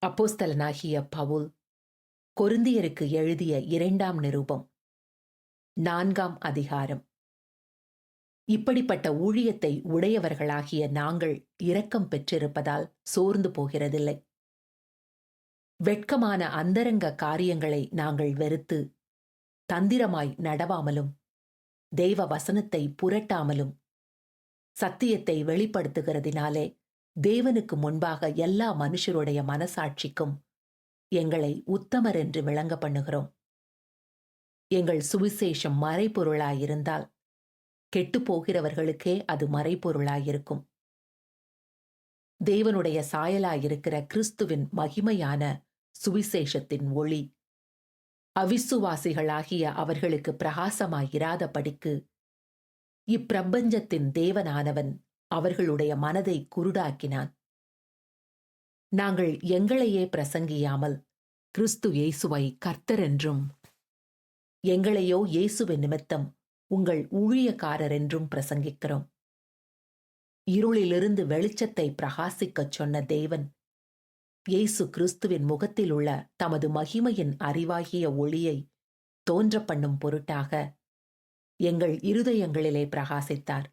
அப்போஸ்தலனாகிய பவுல் கொரிந்தியருக்கு எழுதிய 2ஆம் நிருபம் 4ஆம் அதிகாரம். இப்படிப்பட்ட ஊழியத்தை உடையவர்களாகிய நாங்கள் இரக்கம் பெற்றிருப்பதால் சோர்ந்து போகிறதில்லை. வெட்கமான அந்தரங்க காரியங்களை நாங்கள் வெறுத்து தந்திரமாய் நடவாமலும் தெய்வ வசனத்தை புரட்டாமலும் சத்தியத்தை வெளிப்படுத்துகிறதினாலே தேவனுக்கு முன்பாக எல்லா மனுஷருடைய மனசாட்சிக்கும் எங்களை உத்தமர் என்று விளங்க பண்ணுகிறோம். எங்கள் சுவிசேஷம் மறைபொருளாயிருந்தால் கெட்டுப்போகிறவர்களுக்கே அது மறைபொருளாயிருக்கும். தேவனுடைய சாயலாயிருக்கிற கிறிஸ்துவின் மகிமையான சுவிசேஷத்தின் ஒளி அவிசுவாசிகளாகிய அவர்களுக்கு பிரகாசமாயிராதபடிக்கு இப்பிரபஞ்சத்தின் தேவனானவன் அவர்களுடைய மனதை குருடாக்கினான். நாங்கள் எங்களையே பிரசங்கியாமல் கிறிஸ்து இயேசுவை கர்த்தர் என்றும் எங்களையோ இயேசுவின் நிமித்தம் உங்கள் ஊழியக்காரர் என்றும் பிரசங்கிக்கிறோம். இருளிலிருந்து வெளிச்சத்தை பிரகாசிக்கச் சொன்ன தேவன் இயேசு கிறிஸ்துவின் முகத்தில் உள்ள தமது மகிமையின் அறிவாகிய ஒளியை தோன்ற பண்ணும் பொருட்டாக எங்கள் இருதயங்களிலே பிரகாசித்தார்.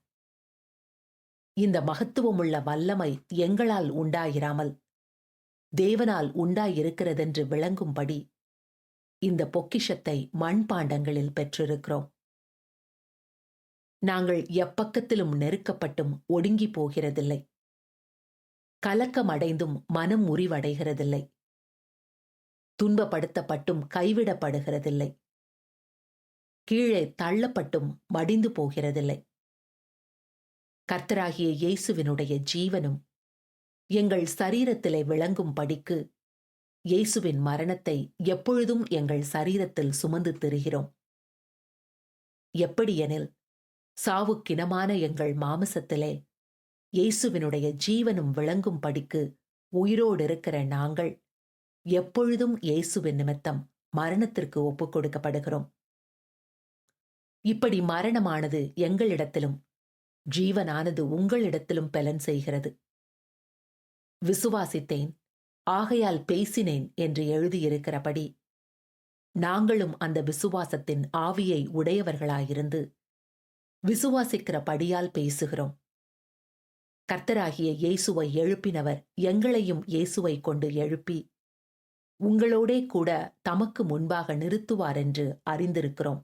இந்த மகத்துவமுள்ள வல்லமை எங்களால் உண்டாயிராமல் தேவனால் உண்டாயிருக்கிறதென்று விளங்கும்படி இந்த பொக்கிஷத்தை மண்பாண்டங்களில் பெற்றிருக்கிறோம். நாங்கள் எப்பக்கத்திலும் நெருக்கப்பட்டும் ஒடுங்கி போகிறதில்லை. கலக்கமடைந்தும் மனம் முறிவடைகிறதில்லை. துன்பப்படுத்தப்பட்டும் கைவிடப்படுகிறதில்லை. கீழே தள்ளப்பட்டும் மடிந்து போகிறதில்லை. கர்த்தராகிய இயேசுவினுடைய ஜீவனும் எங்கள் சரீரத்திலே விளங்கும் படிக்கு இயேசுவின் மரணத்தை எப்பொழுதும் எங்கள் சரீரத்தில் சுமந்து திரிகிறோம். எப்படியெனில் சாவுக்கினமான எங்கள் மாமிசத்திலே இயேசுவினுடைய ஜீவனும் விளங்கும் படிக்கு உயிரோடிருக்கிற நாங்கள் எப்பொழுதும் இயேசுவின் நிமித்தம் மரணத்திற்கு ஒப்புக் கொடுக்கப்படுகிறோம். இப்படி மரணமானது எங்களிடத்திலும் ஜீவனானது உங்களிடத்திலும் பலன் செய்கிறது. விசுவாசித்தேன், ஆகையால் பேசினேன் என்று எழுதியிருக்கிறபடி நாங்களும் அந்த விசுவாசத்தின் ஆவியை உடையவர்களாயிருந்து விசுவாசிக்கிறபடியால் பேசுகிறோம். கர்த்தராகிய இயேசுவை எழுப்பினவர் எங்களையும் இயேசுவை கொண்டு எழுப்பி உங்களோடே கூட தமக்கு முன்பாக நிறுத்துவார் என்று அறிந்திருக்கிறோம்.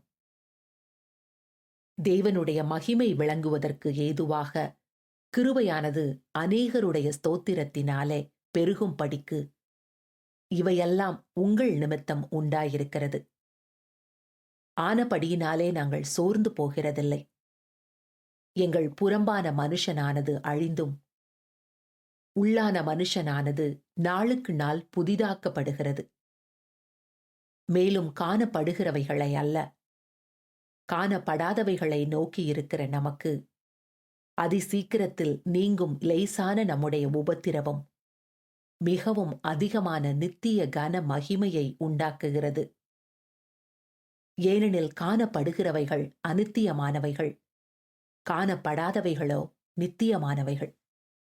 தேவனுடைய மகிமை விளங்குவதற்கு ஏதுவாக கிருபையானது அநேகருடைய ஸ்தோத்திரத்தினாலே பெருகும் படிக்கு இவையெல்லாம் உங்கள் நிமித்தம் உண்டாயிருக்கிறது. ஆனபடியினாலே நாங்கள் சோர்ந்து போகிறதில்லை. எங்கள் புறம்பான மனுஷனானது அழிந்தும் உள்ளான மனுஷனானது நாளுக்கு நாள் புதிதாக்கப்படுகிறது. மேலும் காணப்படுகிறவைகளை அல்ல, காணப்படாதவைகளை நோக்கியிருக்கிற நமக்கு அதிசீக்கிரத்தில் நீங்கும் லேசான நம்முடைய உபத்திரவம் மிகவும் அதிகமான நித்திய கன மகிமையை உண்டாக்குகிறது. ஏனெனில் காணப்படுகிறவைகள் அநித்தியமானவைகள், காணப்படாதவைகளோ நித்தியமானவைகள்.